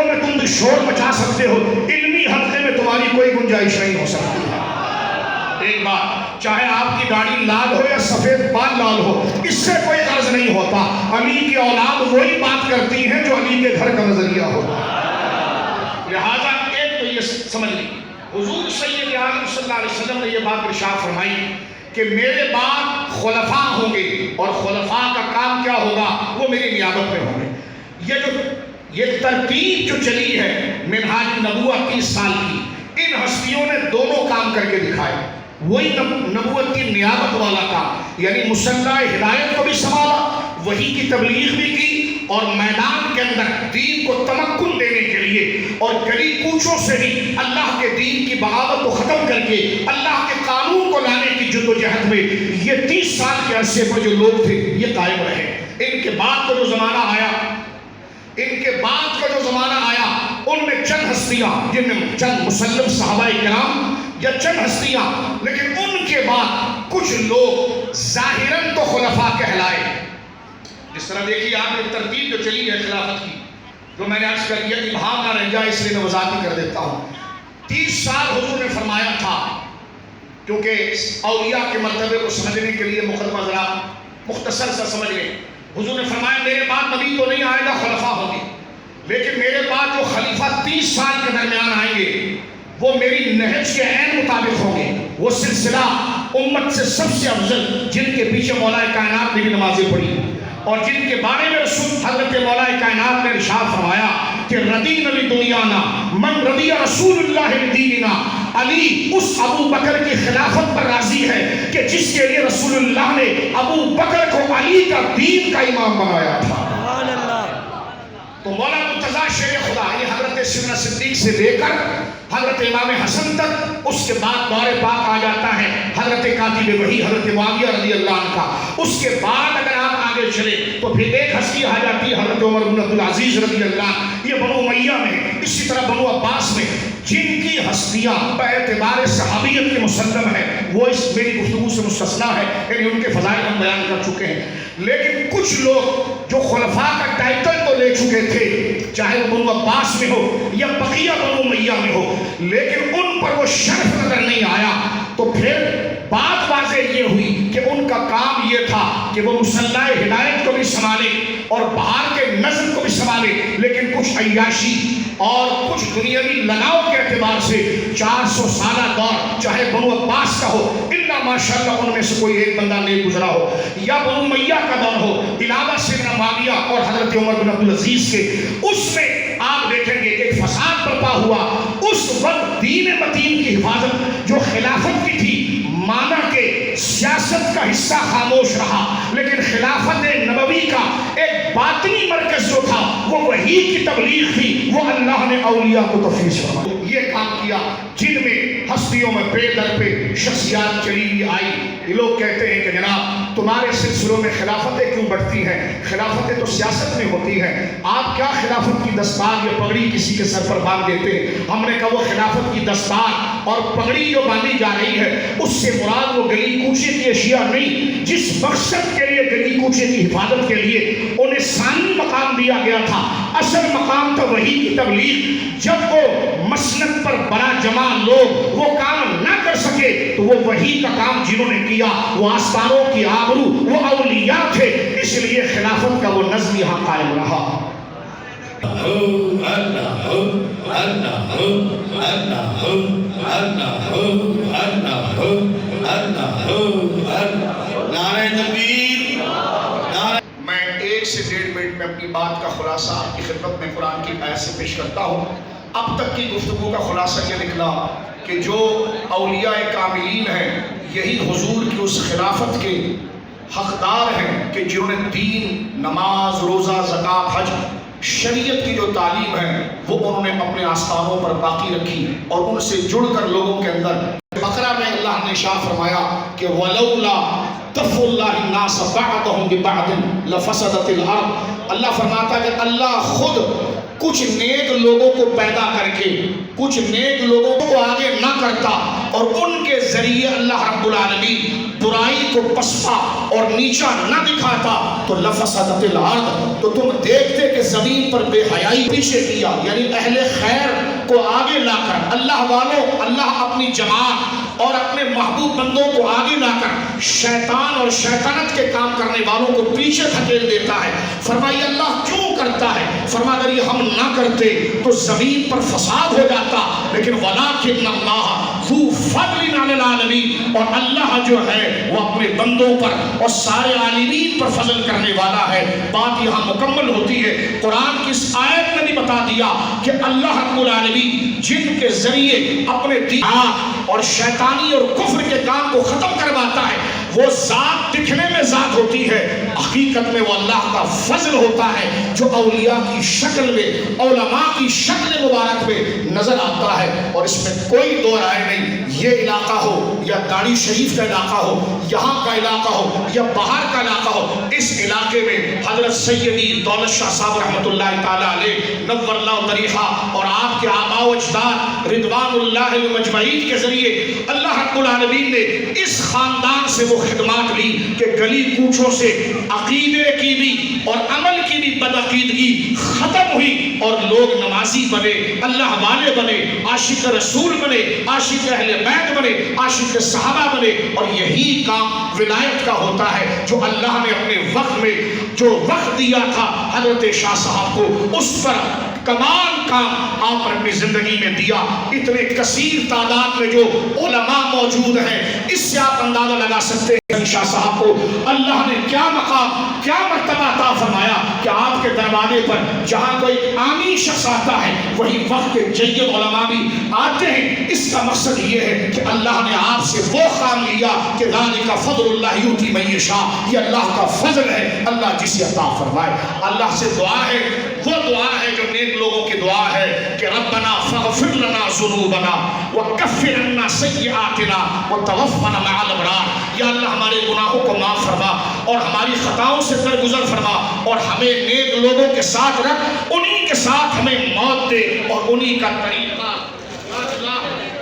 جگہوں میں تم شور مچا سکتے ہو، علمی حلقے میں تمہاری کوئی گنجائش نہیں ہو سکتی ہے۔ ایک بات، چاہے آپ کی داڑھی لال ہو یا سفید بال لال ہو، اس سے کوئی غرض نہیں ہوتا۔ علی کی اولاد وہی بات کرتی ہیں جو علی کے گھر کا نظریہ ہوتا ہے۔ لہٰذا ایک تو یہ سمجھ لی، حضور سید عالم صلی اللہ علیہ وسلم نے یہ بات ارشاد فرمائی کہ میرے بعد خلفاء ہوں گے، اور خلفاء کا کام کیا ہوگا؟ وہ میری نیابت میں ہوں گے۔ یہ ترتیب جو چلی ہے منہاج النبوہ 30 سال کی، ان ہستیوں نے دونوں کام کر کے دکھائے۔ وہی نبوت کی نیابت والا کام، یعنی مسلح ہدایت کو بھی سنبھالا، وحی کی تبلیغ بھی کی، اور میدان کے اندر دین کو تمکن دینے کے لیے اور گلی کوچوں سے بھی اللہ کے دین کی بغاوت کو ختم کر کے اللہ کے قانون کو لانے کی جدوجہد میں یہ 30 سال کے عرصے پر جو لوگ تھے یہ قائم رہے۔ ان کے بعد کا جو زمانہ آیا، ان میں چند ہستیاں، جن میں چند مسلم صحابہ کرام یا چند ہستیاں، لیکن ان کے بعد کچھ لوگ ظاہراً تو خلفاء کہلائے۔ جس طرح دیکھیے آپ نے ترتیب جو چلی ہے خلافت کی، جو میں نے عرض کر دیا، ابہام نہ رہ جائے اس لیے میں وضاحت کر دیتا ہوں۔ 30 سال حضور نے فرمایا تھا، کیونکہ اولیاء کے مرتبے کو سمجھنے کے لیے مقدمہ ذرا مختصر سا سمجھ لیں۔ حضور نے فرمایا میرے بعد نبی تو نہیں آئے گا، خلفاء ہوں گے، لیکن میرے بعد جو خلیفہ 30 سال کے درمیان آئیں گے وہ میری نہج کے عین مطابق ہوں گے۔ وہ سلسلہ امت سے سب سے افضل، جن کے پیچھے مولا کائنات نے بھی نمازیں پڑھی، اور جن کے بارے میں رسول حضرت مولا کائنات نے ارشاد فرمایا کہ رضینا لدنیانا من رضی رسول اللہ لدیننا، علی اس ابو بکر کی خلافت پر راضی ہے کہ جس کے لیے رسول اللہ نے ابو بکر کو علی کا دین کا امام بنایا تھا۔ تو مولا مرتضیٰ شیر خدا، یہ حضرت سیدنا صدیق سے لے کر حضرت امام حسن تک، اس کے بعد دور پاک آ جاتا ہے حضرت کاتب وحی حضرت معاویہ رضی اللہ عنہ کا۔ اس کے بعد اگر آپ آگے چلے تو پھر ایک ہستی آ جاتی ہے حضرت عمر بن عبدالعزیز رضی اللہ عنہ، یہ بنو امیہ میں، اسی طرح بنو عباس میں، جن کی ہستیاں باعتبار صحابیت کے مسلم ہے، وہ اس میری گفتگو سے مستثنا ہے، یعنی ان کے فضائل ہم بیان کر چکے ہیں۔ لیکن کچھ لوگ جو خلفاء کا ٹائٹل تو لے چکے تھے، چاہے وہ بنو عباس میں ہو یا بقیہ بنو امیہ میں ہو، لیکن ان پر وہ شرف نظر نہیں آیا، تو پھر بات واضح یہ ہوئی کہ ان کا کام یہ تھا کہ وہ مسلح ہدایت کو بھی سنبھالے اور باہر کے نظم کو بھی سنبھالے، لیکن کچھ عیاشی اور کچھ دنیاوی لگاؤ کے اعتبار سے 400 سالہ دور، چاہے بنو عباس کا ہو، الا ماشاءاللہ ان میں سے کوئی ایک بندہ نیک گزرا ہو، یا بنو امیہ کا دور ہو، علاوہ سیدنا معاویہ اور حضرت عمر بن عبدالعزیز کے، اس میں آپ دیکھیں گے ایک فساد برپا ہوا۔ اس وقت دین متین کی حفاظت جو خلافت کی تھی، مانا کہ سیاست کا حصہ خاموش رہا، لیکن خلافت نبوی کا ایک باطنی مرکز جو تھا وہ وحی کی تبلیغ تھی، وہ اللہ نے اولیاء کو تفویض فرمایا، یہ کام کیا، جن میں ہستیوں میں پہ در پہ شخصیات چلی ہوئی آئی۔ یہ لوگ کہتے ہیں کہ جناب تمہارے سلسلوں میں خلافتیں کیوں بڑھتی ہیں؟ خلافتیں تو سیاست میں ہوتی ہیں، آپ کیا خلافت کی دستار یا پگڑی کسی کے سر پر باندھ دیتے ہیں؟ ہم نے کہا وہ خلافت کی دستار اور پگڑی جو باندھی جا رہی ہے اس سے مراد وہ گلی کوچے کی اشیاء نہیں، جس مقصد کے لیے گلی کوچے کی حفاظت کے لیے انہیں ثانی مقام دیا گیا تھا، اصل مقام تو وحی کی تبلیغ۔ جب وہ مسند پر بڑا جمع لوگ وہ کام نہ کر سکے تو وہ وحی کا کام جنہوں نے کیا وہ آستانوں کی آبرو، وہ اولیاء تھے، اس لیے خلافت کا وہ نظم یہاں قائم رہا۔ نعرہ تکبیر۔ میں 1 سے 1.5 منٹ میں اپنی بات کا خلاصہ آپ کی خدمت میں قرآن کی آیت سے پیش کرتا ہوں۔ اب تک کی گفتگو کا خلاصہ یہ نکلا کہ جو اولیاء کاملین ہیں یہی حضور کی اس خلافت کے حقدار ہیں کہ جنہوں نے دین، نماز، روزہ، زکوٰۃ، حج، شریعت کی جو تعلیم ہے وہ انہوں نے اپنے آستانوں پر باقی رکھی اور ان سے جڑ کر لوگوں کے اندر۔ بقرہ میں اللہ نے ارشاد فرمایا کہ وَلَوْلَا دَفْعُ اللَّهِ النَّاسَ بَعْضَهُم بِبَعْضٍ لَفَسَدَتِ الْأَرْضُ۔ اللہ فرماتا ہے کہ اللہ خود کچھ نیک لوگوں کو پیدا کر کے کچھ نیک لوگوں کو آگے نہ کرتا اور ان کے ذریعے اللہ رب العالمین برائی کو پسپا اور نیچا نہ دکھاتا تو لفسدت الارض، تو تم دیکھتے کہ زمین پر بے حیائی پیچھے کیا، یعنی اہل خیر کو آگے لا کر، اللہ والوں، اللہ اپنی جماعت اور اپنے محبوب بندوں کو آگے لا کر شیطان اور شیطانت کے کام کرنے والوں کو پیچھے دھکیل دیتا ہے۔ فرمایا اللہ کیوں کرتا ہے؟ فرمایا اگر یہ ہم نہ کرتے تو زمین پر فساد ہو جاتا، لیکن وَلَٰكِنَّ اللَّهَ ذُو فَضْلٍ عَلَى الْعَالَمِينَ، اور اللہ جو ہے وہ اپنے بندوں پر اور سارے عالمین پر فضل کرنے والا ہے۔ بات یہاں مکمل ہوتی ہے۔ قرآن کی اس آیت نے بھی بتا دیا کہ اللہ رب العالمین جن کے ذریعے اپنے دین اور شیطانی اور کفر کے کام کو ختم کرواتا ہے، وہ ذات دکھنے میں ذات ہوتی ہے، حقیقت میں وہ اللہ کا فضل ہوتا ہے جو اولیاء کی شکل میں، علماء کی شکل مبارک میں نظر آتا ہے۔ اور اس میں کوئی دو رائے نہیں، یہ علاقہ ہو یا داڑھی شریف کا علاقہ ہو، یہاں کا علاقہ ہو یا باہر کا علاقہ ہو، اس علاقے میں حضرت سیدی دولت شاہ صاحب رحمۃ اللہ تعالیٰ علیہ نور اللہ طریقہ اور آپ کے آباء و اجداد رضوان اللہ مجمعین کے ذریعے اللہ رب العالمین نے اس خاندان سے وہ خدمات لی کہ گلی کوچوں سے عقیدے کی بھی اور عمل کی بھی بدعقیدگی ختم ہوئی اور لوگ نمازی بنے، اللہ والے بنے، عاشق رسول بنے، عاشق اہل بیت بنے، عاشق صحابہ بنے۔ اور یہی کام ولایت کا ہوتا ہے جو اللہ نے اپنے وقت میں جو وقت دیا تھا حضرت شاہ صاحب کو، اس پر کمال کام آپ نے اپنی زندگی میں دیا۔ اتنے کثیر تعداد میں جو علماء موجود ہیں، اس سے آپ اندازہ لگا سکتے ہیں شاہ صاحب کو اللہ نے کیا مقام، کیا مرتبہ عطا فرمایا کہ آپ کے دروازے پر جہاں کوئی عامی شخص آتا ہے وہی وقت کے جید علماء بھی آتے ہیں۔ اس کا مقصد یہ ہے کہ اللہ نے آپ سے وہ کام لیا کہ ذالک فضل اللہ یؤتی من یشاء، یہ اللہ کا فضل ہے، اللہ جسے عطا فرمائے۔ اللہ سے دعا ہے، وہ دعا ہے جو نیک لوگوں کی دعا ہے کہ ربنا فاغفر لنا ذنوبنا وکفر عنا سیئاتنا وتوفنا مع الابرار، یا اللہ ہمارے گناہوں کو معاف فرما اور ہماری خطاؤں سے درگزر فرما اور ہمیں نیک لوگوں کے ساتھ رکھ، انہی کے ساتھ ہمیں موت دے اور انہی کا طریقہ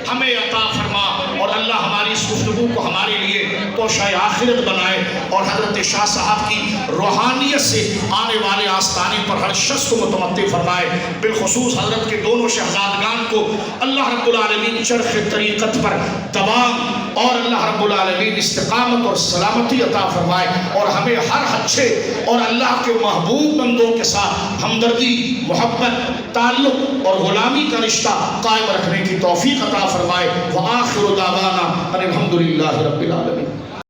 ہمیں عطا فرما۔ اور اللہ ہماری اس گفتگو کو ہمارے لیے توشہ آخرت بنائے اور حضرت شاہ صاحب کی روحانیت سے آنے والے آستانے پر ہر شخص کو متمتع فرمائے، بالخصوص حضرت کے دونوں شہزادگان کو اللہ رب العالمین چرخ طریقت پر دوام اور اللہ رب العالمین استقامت اور سلامتی عطا فرمائے، اور ہمیں ہر اچھے اور اللہ کے محبوب بندوں کے ساتھ ہمدردی، محبت، تعلق اور غلامی کا رشتہ قائم رکھنے کی توفیق عطا فرمائے۔ وآخر دعوانا ان الحمد للہ رب العالمین۔